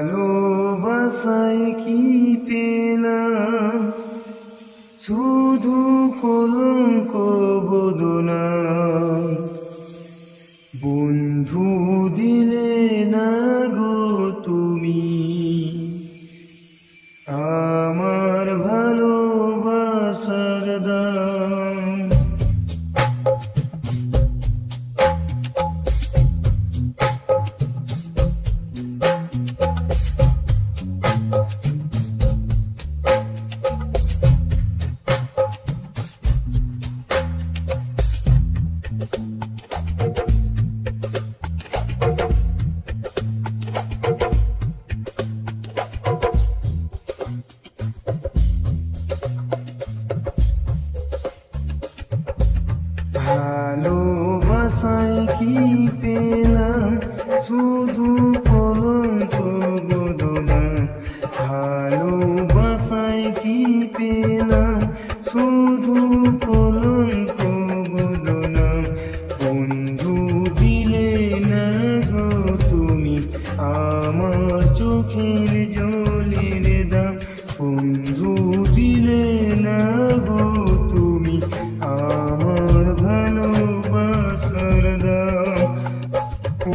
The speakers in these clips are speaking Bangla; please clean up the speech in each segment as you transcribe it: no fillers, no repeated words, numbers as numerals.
ভালোবাসায় কি পেলাম, শুধু কলঙ্ক বদনাম। বন্ধু দিলে না গো তুমি আমার ভালোবাসার দাম। ভালোবাসায় কি পেলাম, শুধু কলঙ্ক বদনাম। ভালোবাসায় কি পেলাম, শুধু কলঙ্ক বদনাম। বন্ধু দিলে না গো তুমি আমার চোখের জলের দাম। বন্ধু দিলে না গো তুমি আমার ভালোবাসার দাম। ও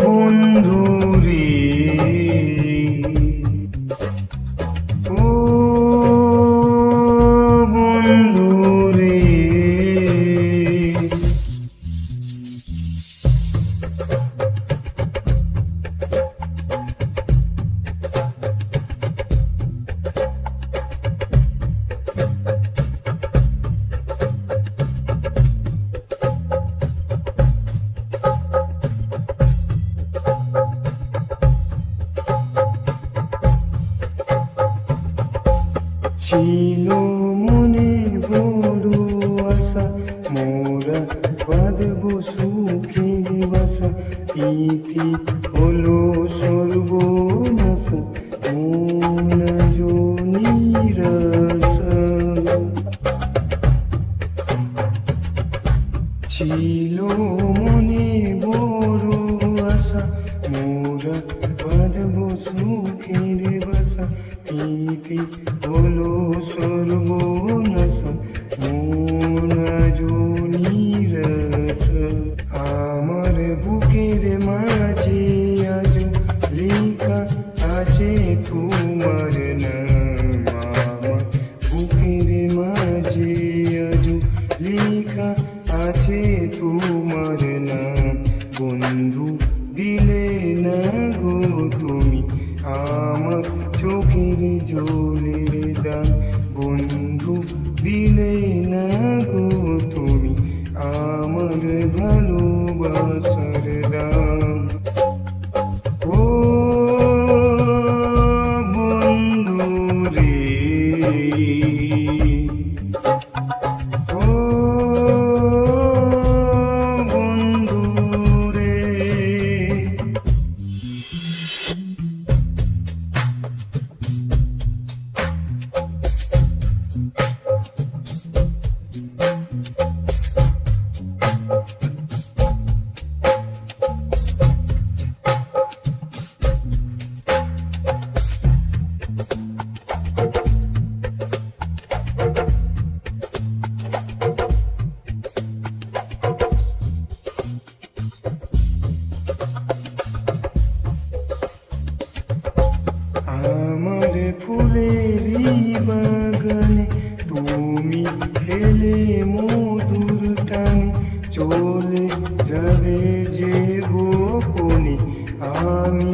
বন্ধু রে, ও বন্ধু রে। ছিল মনে বড় আশা, মোরা বাঁধব সুখের বাসা। ইতি হলো সর্বনাশা, মন আজ নিরাশা। ছিল মনে বড় আশা, মোরা বাঁধব সুখের বাসা। ইতি হলো সর্বনাশা, মন আজ নিরাশা। আমার বুকের মাঝে আজ লেখা আছে তোমার নাম। আমার বুকের মাঝে আজ লেখা আছে তোমার নাম। বন্ধু দিলে না গো তুমি আমার চোখের জলের দাম। বন্ধু দিলে না গো তুমি আমার ভালোবাসার দাম। ও বন্ধু রে, ও বন্ধু রে। আমার ফুলেরই বাগানে তুমি খেলে মধুর টানে। চলে যাবে যে গোপনে আমি